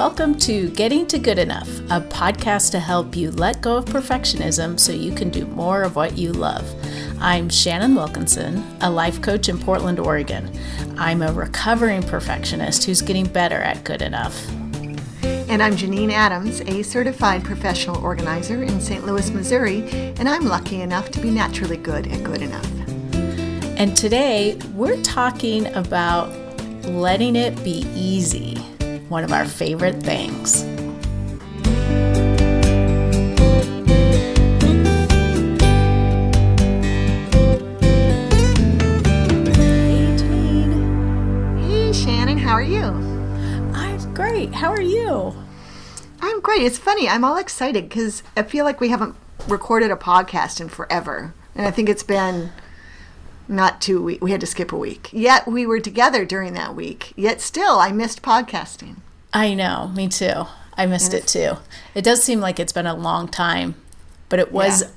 Welcome to Getting to Good Enough, a podcast to help you let go of perfectionism so you can do more of what you love. I'm Shannon Wilkinson, a life coach in Portland, Oregon. I'm a recovering perfectionist who's getting better at good enough. And I'm Janine Adams, a certified professional organizer in St. Louis, Missouri, and I'm lucky enough to be naturally good at good enough. And today we're talking about letting it be easy, one of our favorite things. Hey, Janine. Hey, Shannon, how are you? I'm great. How are you? I'm great. It's funny. I'm all excited because I feel like we haven't recorded a podcast in forever. And I think it's been not 2 weeks. We had to skip a week. Yet we were together during that week. Yet still, I missed podcasting. I know. Me too. I missed it too. It does seem like it's been a long time, but it was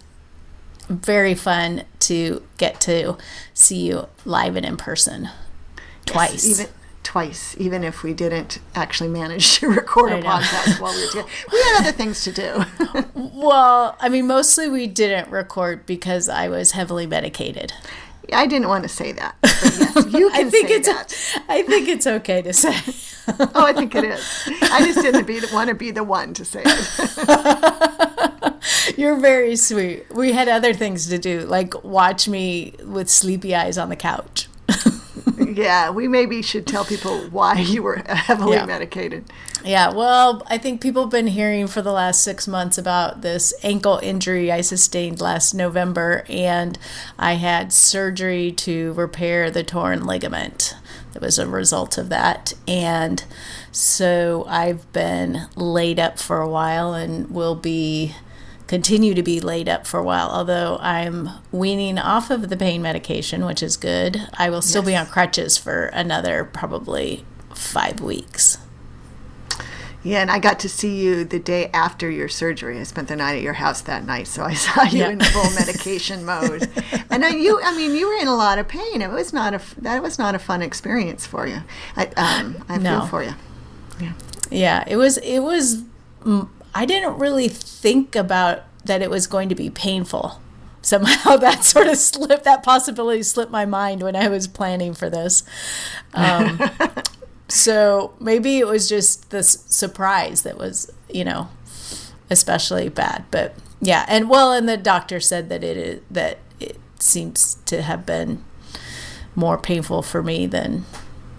very fun to get to see you live and in person twice. Yes, even if we didn't actually manage to record a podcast while we were together. We had other things to do. Well, I mean, mostly we didn't record because I was heavily medicated. I didn't want to say that. But yes, you can say that. I think it's okay to say. Oh, I think it is. I just didn't want to be the one to say it. You're very sweet. We had other things to do, like watch me with sleepy eyes on the couch. Yeah, we maybe should tell people why you were heavily medicated. Yeah, well, I think people have been hearing for the last 6 months about this ankle injury I sustained last November, and I had surgery to repair the torn ligament. That was a result of that. And so I've been laid up for a while and will continue to be laid up for a while, although I'm weaning off of the pain medication, which is good. I will still be on crutches for another probably 5 weeks. Yeah, and I got to see you the day after your surgery. I spent the night at your house that night, so I saw you in full medication mode. And you were in a lot of pain. That was not a fun experience for you. I feel for you. Yeah, it was. I didn't really think about that it was going to be painful. Somehow that possibility slipped my mind when I was planning for this. So maybe it was just this surprise that was, especially bad. But yeah, and the doctor said that it seems to have been more painful for me than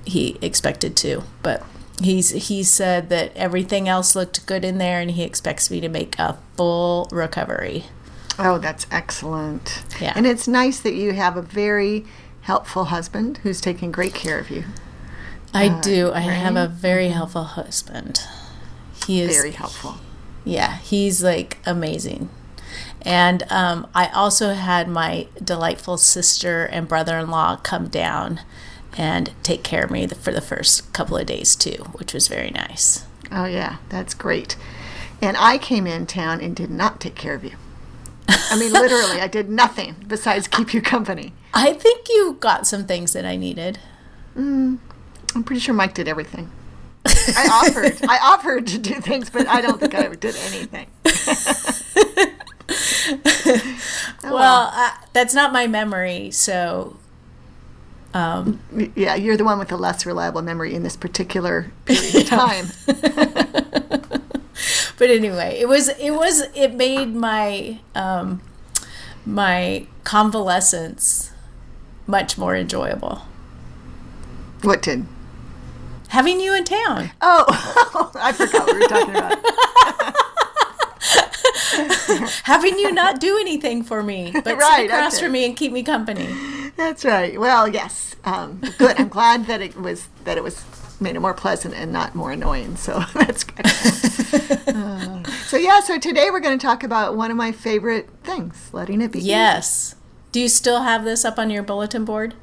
he expected to. But he said that everything else looked good in there, and he expects me to make a full recovery. Oh, that's excellent. Yeah. And it's nice that you have a very helpful husband who's taking great care of you. I do. I have a very helpful husband. He is very helpful. Yeah, he's like amazing. And I also had my delightful sister and brother-in-law come down and take care of me for the first couple of days too, which was very nice. Oh yeah, that's great. And I came in town and did not take care of you. I mean, literally, I did nothing besides keep you company. I think you got some things that I needed. I'm pretty sure Mike did everything. I offered to do things, but I don't think I ever did anything. That's not my memory, so... Yeah, you're the one with the less reliable memory in this particular period of time. But anyway, it made my my convalescence much more enjoyable. What did? Having you in town. Oh, I forgot what we were talking about. Having you not do anything for me, but sit across from me and keep me company. That's right. Well, yes. Good. I'm glad that it was made it more pleasant and not more annoying. So that's excellent. So today we're going to talk about one of my favorite things, letting it be. Yes. Do you still have this up on your bulletin board?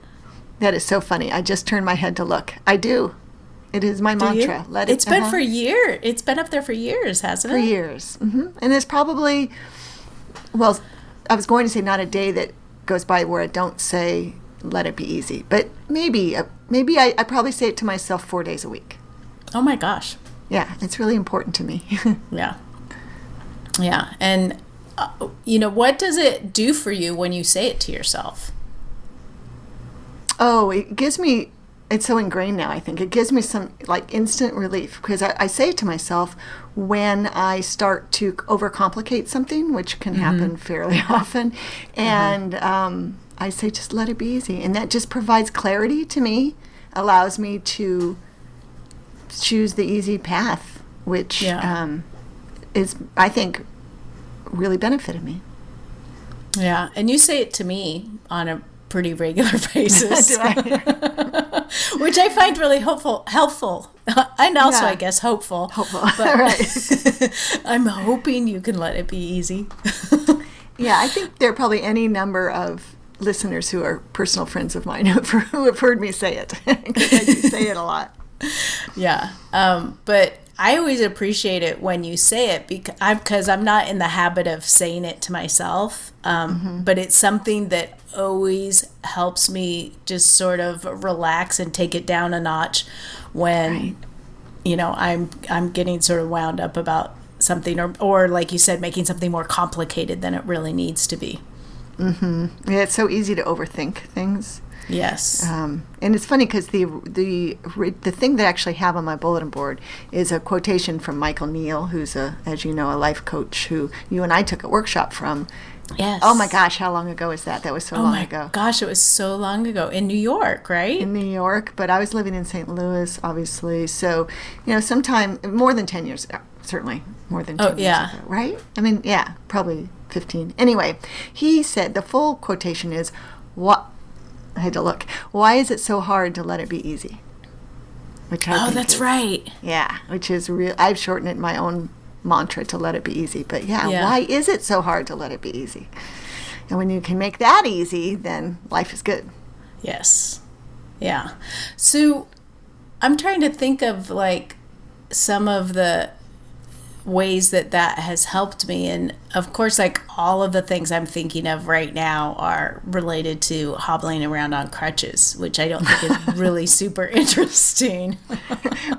That is so funny. I just turned my head to look. I do. It is my mantra. It's been for years. It's been up there for years, hasn't it? For years. Mm-hmm. And there's probably, I was going to say not a day that goes by where I don't say let it be easy. But maybe I probably say it to myself 4 days a week. Oh my gosh. Yeah, it's really important to me. Yeah. Yeah. And, what does it do for you when you say it to yourself? Oh, it gives me, it's so ingrained now, I think. It gives me some like instant relief because I say it to myself when I start to overcomplicate something, which can happen fairly often. And I say, just let it be easy. And that just provides clarity to me, allows me to choose the easy path, which is, I think, really benefited me. Yeah. And you say it to me on a pretty regular basis. Do I? Which I find really helpful, and also, I guess, hopeful. But Right. I'm hoping you can let it be easy. Yeah, I think there are probably any number of listeners who are personal friends of mine who have heard me say it, because I do say it a lot. Yeah. But I always appreciate it when you say it because I'm not in the habit of saying it to myself. But it's something that always helps me just sort of relax and take it down a notch when, I'm getting sort of wound up about something or like you said, making something more complicated than it really needs to be. Yeah, it's so easy to overthink things. Yes. And it's funny because the thing that I actually have on my bulletin board is a quotation from Michael Neill, who's as you know, a life coach who you and I took a workshop from. Yes. Oh my gosh, how long ago was that? That was so long ago. Gosh, it was so long ago in New York, right? In New York, but I was living in St. Louis, obviously. So, sometime more than 10 years ago, certainly more than 10 years ago, right? I mean, yeah, probably 15. Anyway, he said the full quotation is, I had to look. Why is it so hard to let it be easy? Which I think that's right. Yeah, which is real. I've shortened it my own mantra to let it be easy. But why is it so hard to let it be easy? And when you can make that easy, then life is good. Yes. Yeah. So I'm trying to think of like some of the ways that has helped me, and of course like all of the things I'm thinking of right now are related to hobbling around on crutches, which I don't think is really super interesting.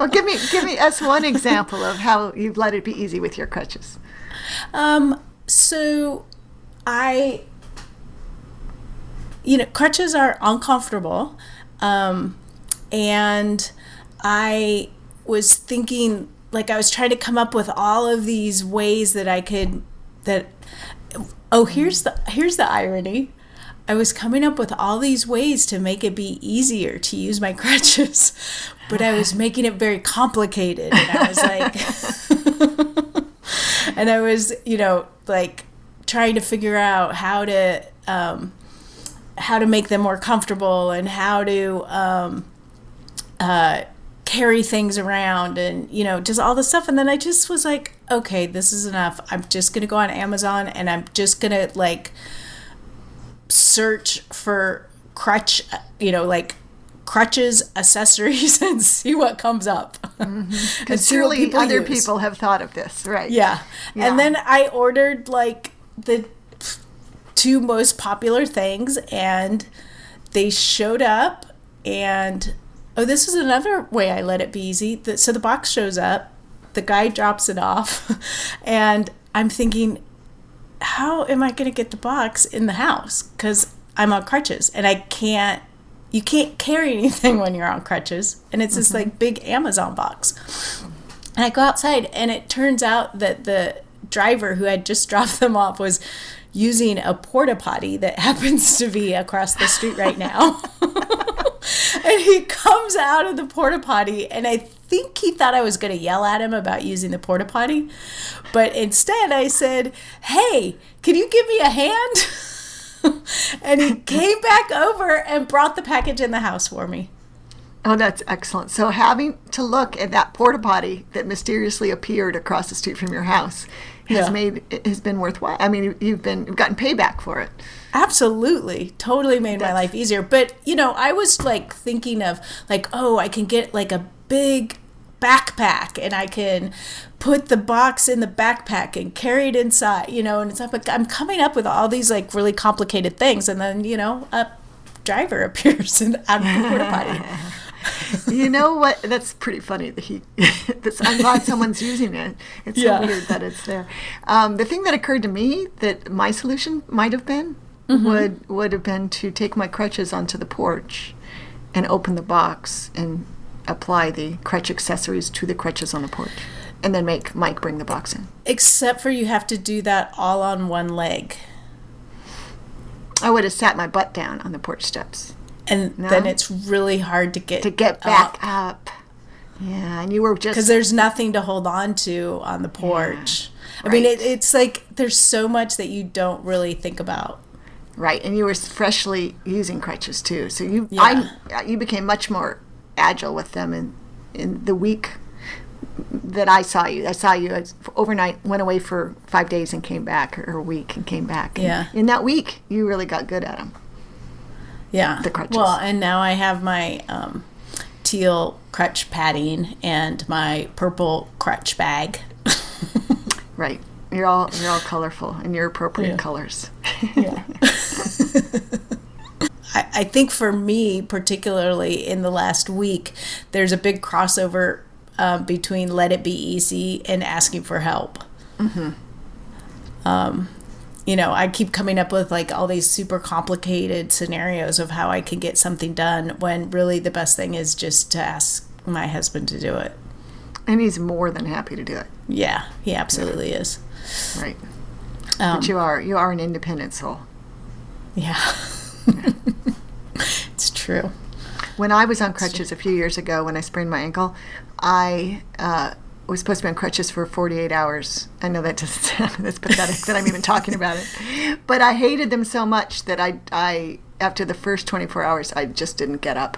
Well, give me us one example of how you've let it be easy with your crutches. So crutches are uncomfortable, and I was thinking, like, I was trying to come up with all of these ways that here's the irony. I was coming up with all these ways to make it be easier to use my crutches, but I was making it very complicated. And I was like, and I was, like trying to figure out how to make them more comfortable and how to, carry things around and, just all this stuff. And then I just was like, okay, this is enough. I'm just going to go on Amazon and I'm just going to like search for crutches accessories and see what comes up. Because surely other people have thought of this, right? Yeah. And then I ordered like the two most popular things and they showed up. And this is another way I let it be easy. So the box shows up, the guy drops it off, and I'm thinking, how am I going to get the box in the house? Because I'm on crutches, and you can't carry anything when you're on crutches, and it's this like big Amazon box. And I go outside, and it turns out that the driver who had just dropped them off was using a porta potty that happens to be across the street right now. And he comes out of the porta potty, and I think he thought I was going to yell at him about using the porta potty. But instead I said, hey, can you give me a hand? And he came back over and brought the package in the house for me. Oh, that's excellent. So having to look at that porta potty that mysteriously appeared across the street from your house has been worthwhile. I mean, you've gotten payback for it. Absolutely. Totally made my life easier. But, I was like thinking of like, oh, I can get like a big backpack and I can put the box in the backpack and carry it inside, and it's like I'm coming up with all these like really complicated things. And then, a driver appears out of the porta potty. You know what? That's pretty funny that I'm glad someone's using it. It's so weird that it's there. The thing that occurred to me that my solution might have been would have been to take my crutches onto the porch and open the box and apply the crutch accessories to the crutches on the porch, and then make Mike bring the box in. Except for you have to do that all on one leg. I would have sat my butt down on the porch steps. And then it's really hard to get back up. Yeah, and you were just... Because there's nothing to hold on to on the porch. Yeah, I mean, it's like there's so much that you don't really think about. Right, and you were freshly using crutches too. So you became much more agile with them in the week that I saw you. I saw you overnight, went away for 5 days and came back, or a week and came back. And in that week, you really got good at them. Yeah. The crutches. Well, and now I have my teal crutch padding and my purple crutch bag. Right. You're all colorful in your appropriate colors. Yeah. I think for me, particularly in the last week, there's a big crossover between Let It Be Easy and asking for help. Mm-hmm. I keep coming up with like all these super complicated scenarios of how I can get something done, when really the best thing is just to ask my husband to do it. And he's more than happy to do it. Yeah, he absolutely is. Right. But you are an independent soul. Yeah. It's true. When I was on crutches a few years ago, when I sprained my ankle, I was supposed to be on crutches for 48 hours. I know that doesn't sound as pathetic that I'm even talking about it. But I hated them so much that I after the first 24 hours, I just didn't get up.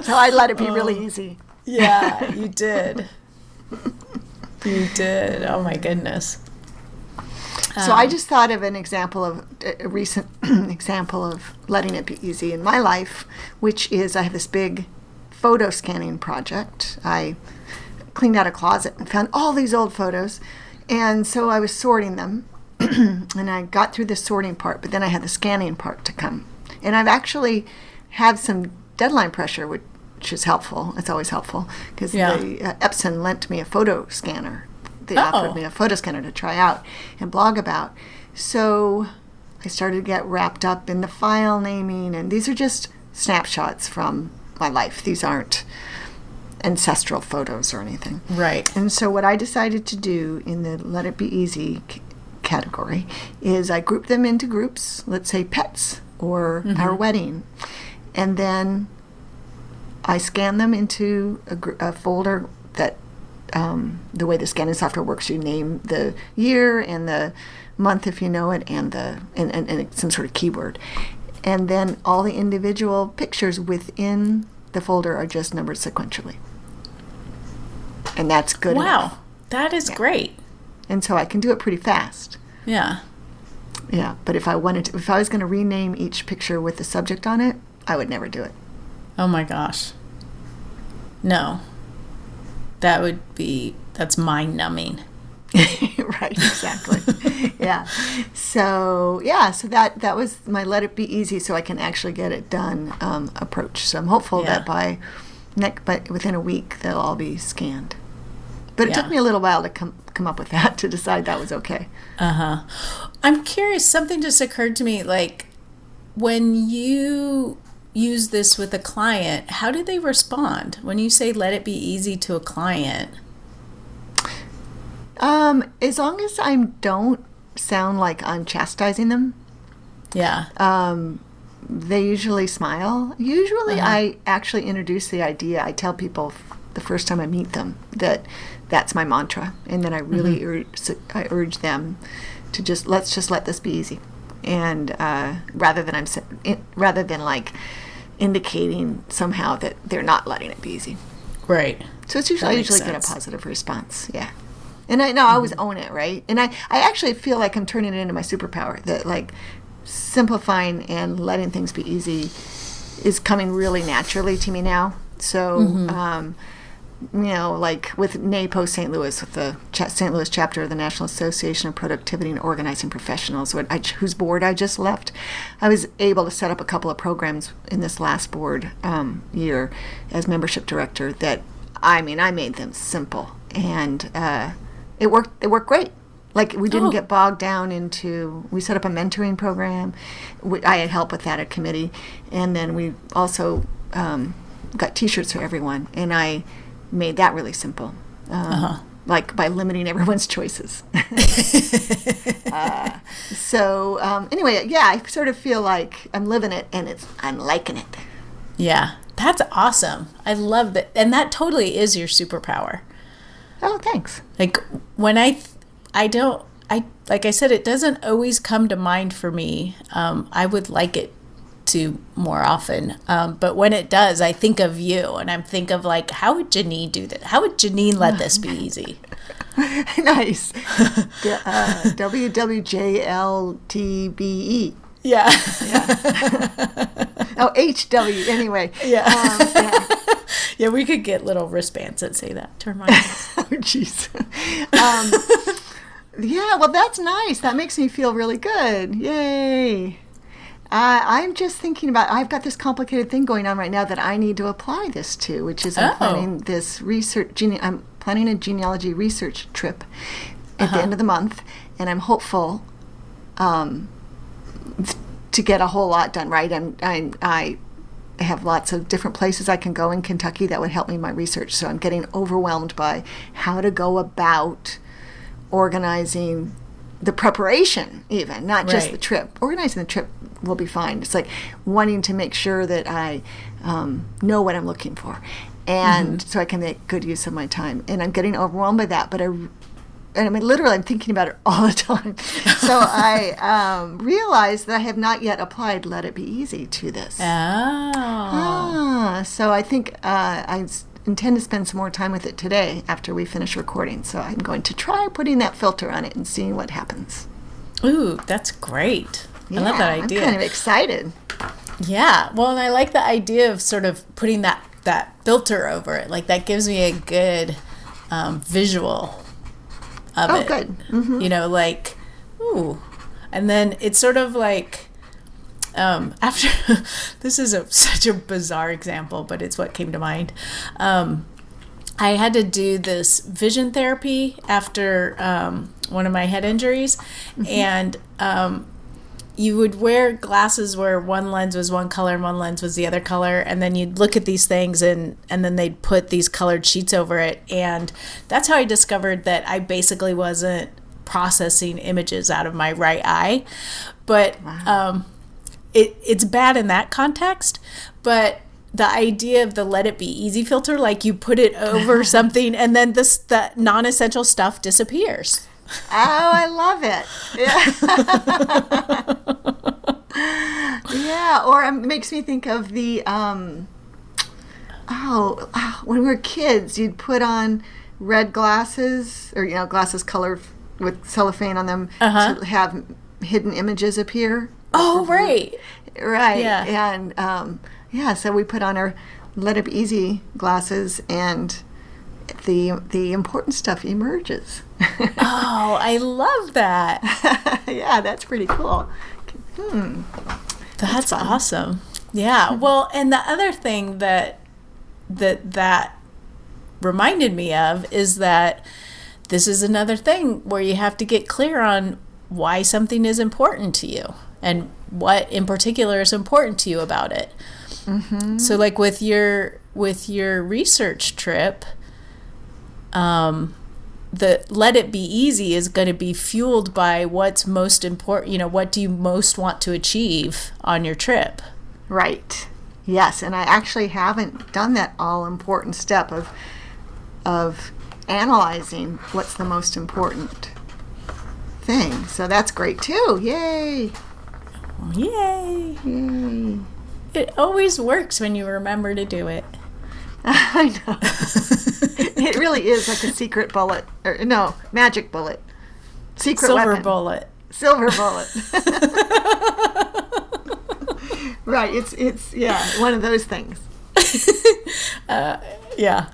So I let it be really easy. Yeah, you did. You did. Oh my goodness. So I just thought of a recent example of letting it be easy in my life, which is I have this big photo scanning project. I cleaned out a closet and found all these old photos, and so I was sorting them, and I got through the sorting part, but then I had the scanning part to come. And I've actually had some deadline pressure, which is helpful. It's always helpful, because Epson lent me a photo scanner. They offered me a photo scanner to try out and blog about. So I started to get wrapped up in the file naming, and these are just snapshots from my life. These aren't ancestral photos or anything. Right. And so what I decided to do in the Let It Be Easy category is I grouped them into groups, let's say pets or our wedding, and then I scan them into a folder that the way the scanning software works, you name the year and the month if you know it, and some sort of keyword, and then all the individual pictures within the folder are just numbered sequentially, and that's good enough. Wow, that is great. And so I can do it pretty fast. Yeah. Yeah, but if I was going to rename each picture with the subject on it, I would never do it. Oh my gosh. No. That's mind-numbing. Right, exactly. Yeah. So that was my Let It Be Easy so I can actually get it done approach. So I'm hopeful that by within a week they'll all be scanned. But it took me a little while to come up with that, to decide that was okay. Uh-huh. I'm curious, something just occurred to me, like when you use this with a client, how do they respond when you say let it be easy to a client? As long as I don't sound like I'm chastising them, they usually smile. Usually I actually introduce the idea. I tell people the first time I meet them that's my mantra, and then I really urge them to let's just let this be easy, and rather than like indicating somehow that they're not letting it be easy. Right. So it's usually I usually get a positive response. Yeah. And I always own it, right? And I actually feel like I'm turning it into my superpower, that like simplifying and letting things be easy is coming really naturally to me now. So like with NAPO St. Louis, with the St. Louis chapter of the National Association of Productivity and Organizing Professionals, whose board I just left, I was able to set up a couple of programs in this last board year as membership director that, I made them simple. And it worked great. Like, we didn't get bogged down into, we set up a mentoring program. I had help with that at committee. And then we also got T-shirts for everyone. And I made that really simple, like by limiting everyone's choices. Anyway, I sort of feel like I'm living it, and I'm liking it. Yeah, that's awesome. I love that. And that totally is your superpower. Oh, thanks. Like, when like I said, it doesn't always come to mind for me. I would like it to more often. But when it does, I think of you, and I think of, like, how would Janine do that? How would Janine let this be easy? Nice. WWJLTBE. Yeah. Oh, HW, anyway. Yeah. Yeah, we could get little wristbands that say that to remind us. Oh, jeez. Yeah, well, that's nice. That makes me feel really good. Yay. I'm just thinking about, I've got this complicated thing going on right now that I need to apply this to, which is I'm planning this I'm planning a genealogy research trip at the end of the month, and I'm hopeful to get a whole lot done, right? I have lots of different places I can go in Kentucky that would help me in my research, so I'm getting overwhelmed by how to go about organizing the preparation, even, not just the trip. Organizing the trip will be fine. It's like wanting to make sure that I know what I'm looking for, and so I can make good use of my time. And I'm getting overwhelmed by that, but literally I'm thinking about it all the time. So I realized that I have not yet applied Let It Be Easy to this. So I think I intend to spend some more time with it today after we finish recording. So I'm going to try putting that filter on it and seeing what happens. Ooh, that's great. Yeah, I love that idea. I'm kind of excited. Yeah. Well, and I like the idea of sort of putting that filter over it. Like, that gives me a good visual of it. Oh, good. Mm-hmm. Like, ooh. And then it's sort of like, after, this is such a bizarre example, but it's what came to mind. I had to do this vision therapy after one of my head injuries, and you would wear glasses where one lens was one color and one lens was the other color, and then you'd look at these things, and then they'd put these colored sheets over it, and that's how I discovered that I basically wasn't processing images out of my right eye. But wow. It's bad in that context, but the idea of the Let It Be Easy filter, like, you put it over something and then the non-essential stuff disappears. Oh, I love it. Yeah. Or it makes me think of the, when we were kids, you'd put on red glasses, or, glasses colored with cellophane on them to have hidden images appear. Oh, right. Right. Yeah. And, so we put on our Let It Be Easy glasses, and the important stuff emerges. Oh, I love that. Yeah, that's pretty cool. That's awesome. Yeah. Well, and the other thing that reminded me of is that this is another thing where you have to get clear on why something is important to you and what in particular is important to you about it. Mm-hmm. So, like, with your research trip, the Let It Be Easy is going to be fueled by what's most important. What do you most want to achieve on your trip? Right. Yes, and I actually haven't done that all-important step of analyzing what's the most important thing. So that's great too. Yay! Yay! Yay! It always works when you remember to do it. I know. It really is like a secret bullet, or no, magic bullet. Secret Silver weapon. bullet. Silver bullet. Right, it's one of those things. Yeah.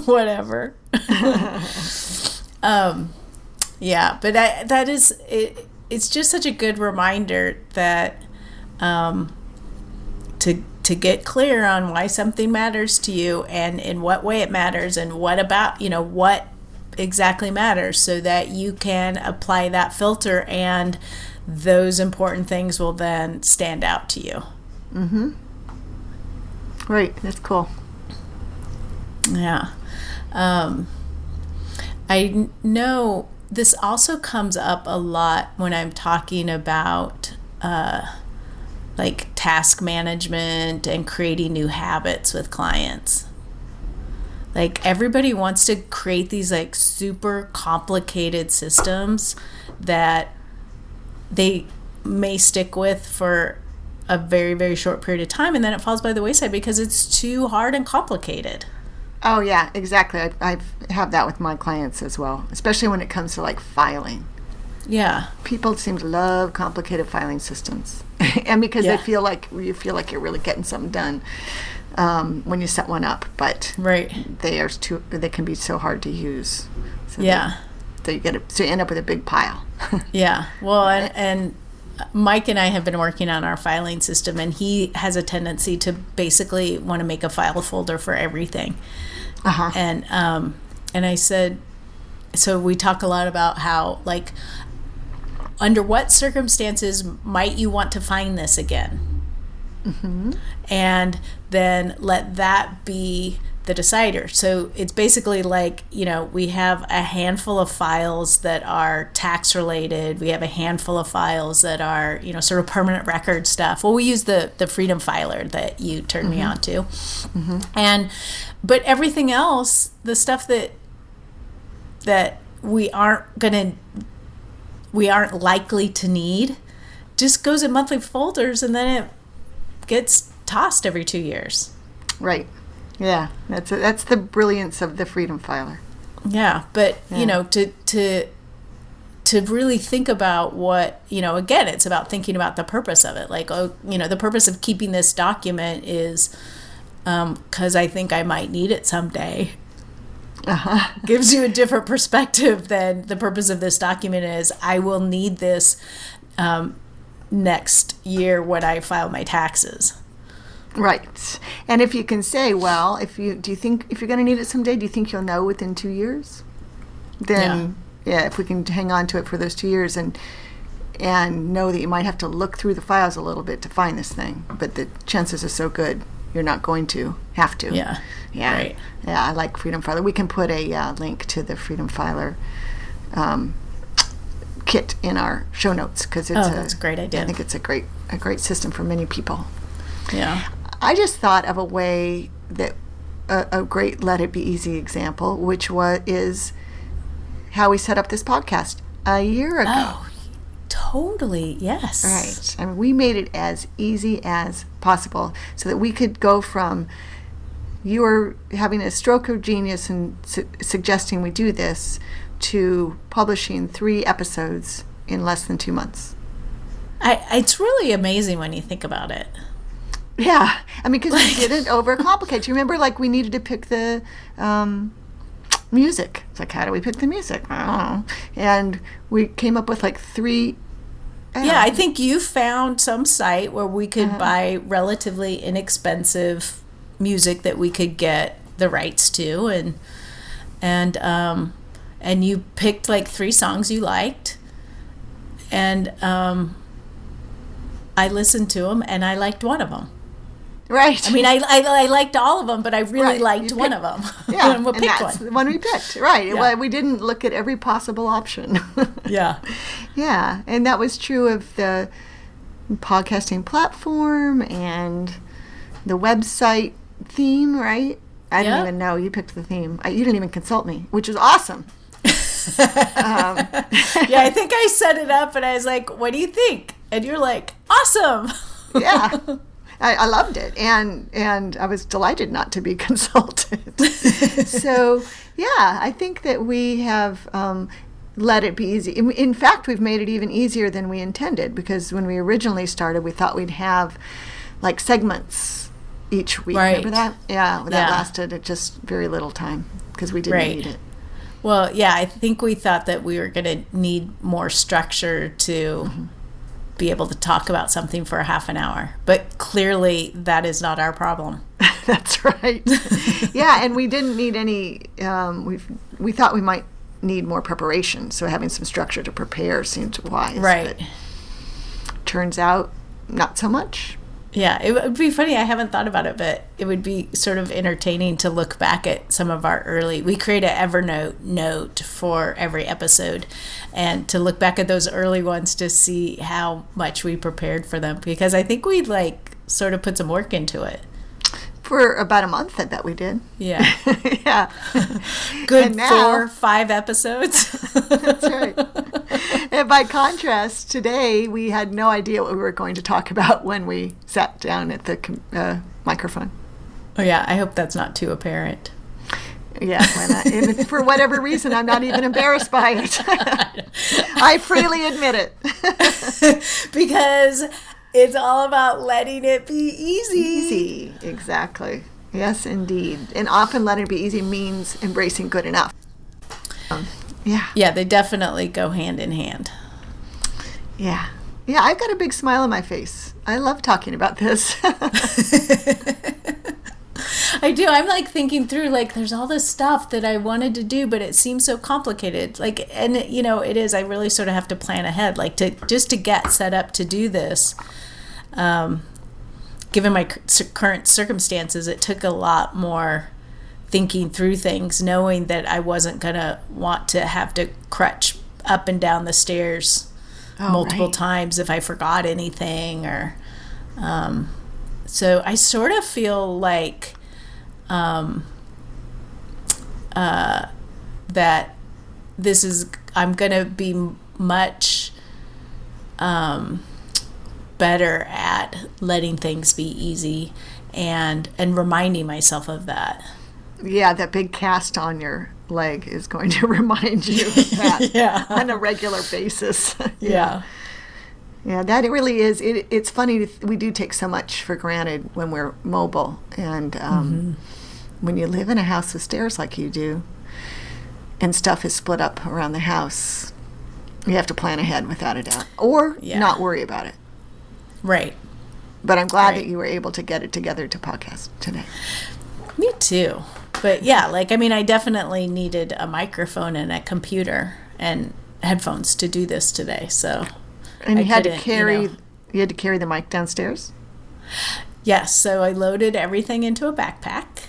whatever. Yeah, but that is it. It's just such a good reminder that to get clear on why something matters to you and in what way it matters and what about, what exactly matters, so that you can apply that filter and those important things will then stand out to you. Mm-hmm. Right. That's cool. Yeah. I know this also comes up a lot when I'm talking about like task management and creating new habits with clients. Like everybody wants to create these like super complicated systems that they may stick with for a very, very short period of time, and then it falls by the wayside because it's too hard and complicated. Oh, yeah, exactly. I have that with my clients as well, especially when it comes to like filing. Yeah. People seem to love complicated filing systems. And because you feel like you're really getting something done when you set one up, but right. They can be so hard to use. So yeah. So you end up with a big pile. Yeah. Well, and Mike and I have been working on our filing system, and he has a tendency to basically want to make a file folder for everything. Uh-huh. And I said, so we talk a lot about how, like, under what circumstances might you want to find this again? Mm-hmm. And then let that be the decider. So it's basically like, we have a handful of files that are tax related. We have a handful of files that are, sort of permanent record stuff. Well, we use the Freedom Filer that you turned me on to. Mm-hmm. But everything else, the stuff that we aren't likely to need, just goes in monthly folders, and then it gets tossed every 2 years. Right. Yeah, that's the brilliance of the Freedom Filer. Yeah, but to really think about what, again, it's about thinking about the purpose of it. Like, the purpose of keeping this document is because I think I might need it someday. Uh-huh. Gives you a different perspective than the purpose of this document is I will need this next year when I file my taxes. Right. And if you can say, well, if you're going to need it someday, do you think you'll know within 2 years? Then, if we can hang on to it for those 2 years and know that you might have to look through the files a little bit to find this thing, but the chances are so good you're not going to have to. Yeah. Yeah. Right. Yeah, I like Freedom Filer. We can put a link to the Freedom Filer kit in our show notes because that's a great idea. I think it's a great system for many people. Yeah. I just thought of a way that a great Let It Be Easy example, which is how we set up this podcast a year ago. Oh, totally. Yes. Right. I mean, we made it as easy as possible so that we could go from you were having a stroke of genius and suggesting we do this to publishing 3 episodes in less than 2 months. It's really amazing when you think about it. Yeah, I mean, because we didn't overcomplicate. You remember, like, we needed to pick the music. It's like, how do we pick the music? I don't know. And we came up with, like, 3... I think you found some site where we could buy relatively inexpensive music that we could get the rights to, and you picked, like, 3 songs you liked, and I listened to them, and I liked one of them. Right. I mean, I liked all of them, but I really liked one of them. Yeah, and that's the one we picked. Right. Yeah. Well, we didn't look at every possible option. Yeah. Yeah, and that was true of the podcasting platform and the website theme, right? I didn't even know you picked the theme. You didn't even consult me, which was awesome. Yeah, I think I set it up, and I was like, "What do you think?" And you're like, "Awesome." Yeah. I loved it, and I was delighted not to be consulted. So, yeah, I think that we have let it be easy. In fact, we've made it even easier than we intended, because when we originally started, we thought we'd have, like, segments each week. Right. Remember that? Yeah, that lasted just very little time because we didn't need it. Well, yeah, I think we thought that we were going to need more structure to be able to talk about something for a half an hour. But clearly that is not our problem. That's right. Yeah, and we didn't need any, we thought we might need more preparation. So having some structure to prepare seemed wise. Right. But turns out not so much. Yeah, it would be funny. I haven't thought about it, but it would be sort of entertaining to look back at some of our we create an Evernote note for every episode, and to look back at those early ones to see how much we prepared for them, because I think we sort of put some work into it. For about a month, I bet we did. Yeah. Yeah. Good 4-5 episodes. That's right. And by contrast, today we had no idea what we were going to talk about when we sat down at the microphone. Oh, yeah. I hope that's not too apparent. Yeah, why not? And for whatever reason, I'm not even embarrassed by it. I freely admit it. Because it's all about letting it be easy. Easy, exactly. Yes, indeed. And often letting it be easy means embracing good enough. Yeah. Yeah, they definitely go hand in hand. Yeah. Yeah, I've got a big smile on my face. I love talking about this. I do. I'm thinking through, there's all this stuff that I wanted to do, but it seems so complicated. It is. I really sort of have to plan ahead, to get set up to do this. Given my current circumstances, it took a lot more thinking through things, knowing that I wasn't going to want to have to crutch up and down the stairs multiple times if I forgot anything, or so I sort of feel like that this is, I'm going to be much better at letting things be easy and reminding myself of that. Yeah, that big cast on your leg is going to remind you of that on a regular basis. Yeah. Yeah, that it really is. It's funny, we do take so much for granted when we're mobile. And when you live in a house with stairs like you do, and stuff is split up around the house, you have to plan ahead without a doubt. Or not worry about it. Right. But I'm glad that you were able to get it together to podcast today. Me too. But yeah, I definitely needed a microphone and a computer and headphones to do this today. So, and you had to carry the mic downstairs? Yes. So I loaded everything into a backpack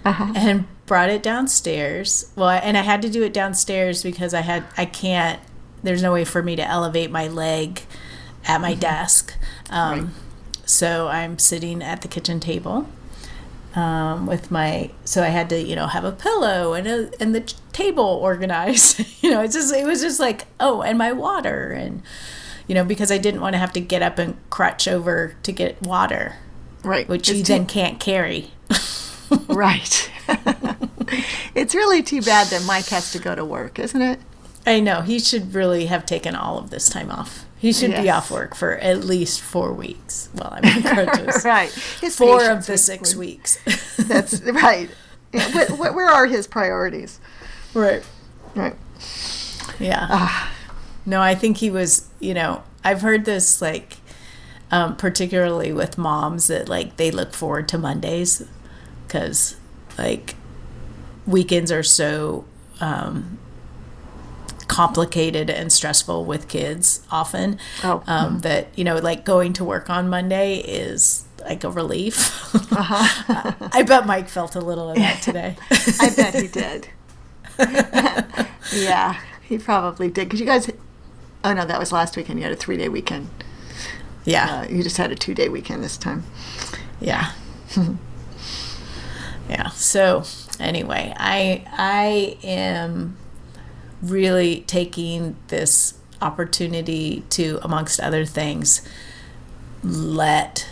and brought it downstairs. Well, and I had to do it downstairs because there's no way for me to elevate my leg at my desk. So I'm sitting at the kitchen table. So I had to, have a pillow and the table organized. It was just and my water, and because I didn't want to have to get up and crutch over to get water, right? Which you then can't carry. Right. It's really too bad that Mike has to go to work, isn't it? I know. He should really have taken all of this time off. He should be off work for at least 4 weeks. Well, I'm in crutches. Right. 4 of the 6 weeks. That's right. Yeah, where are his priorities? Right. Right. Yeah. No, I think he was, I've heard this, particularly with moms, that, they look forward to Mondays because, weekends are so complicated and stressful with kids often that going to work on Monday is a relief. I bet Mike felt a little of that today. I bet he did. Yeah, he probably did, because you guys, oh no, that was last weekend. You had a 3-day weekend. Yeah. You just had a 2-day weekend this time. Yeah. Yeah. So anyway, I am really taking this opportunity to, amongst other things, let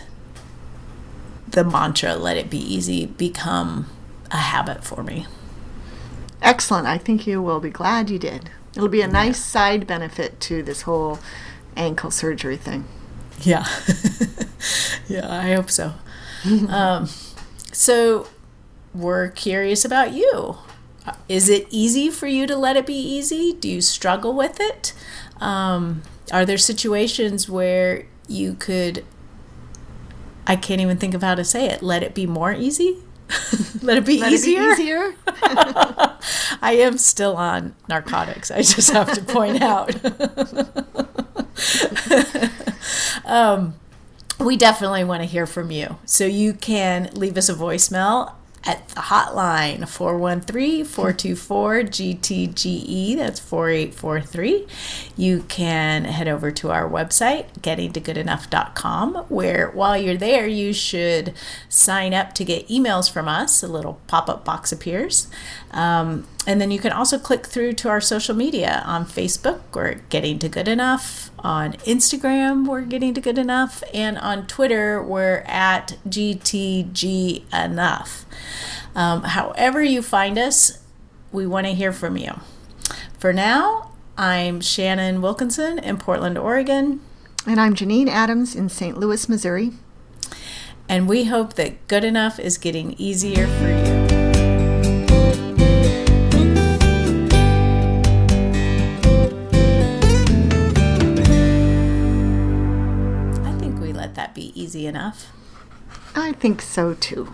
the mantra, let it be easy, become a habit for me. Excellent. I think you will be glad you did. It'll be a nice side benefit to this whole ankle surgery thing. Yeah. Yeah, I hope so. So we're curious about you. Is it easy for you to let it be easy? Do you struggle with it? Are there situations where you could, I can't even think of how to say it, let it be more easy? Let it be easier? I am still on narcotics. I just have to point out. We definitely want to hear from you. So you can leave us a voicemail at the hotline, 413-424-GTGE. That's 4843. You can head over to our website, gettingtogoodenough.com, where while you're there, you should sign up to get emails from us. A little pop-up box appears. And then you can also click through to our social media. On Facebook, we're Getting to Good Enough. On Instagram, we're Getting to Good Enough. And on Twitter, we're at GTG Enough. However you find us, we want to hear from you. For now, I'm Shannon Wilkinson in Portland, Oregon. And I'm Janine Adams in St. Louis, Missouri. And we hope that good enough is getting easier for you. I think we let that be easy enough. I think so too.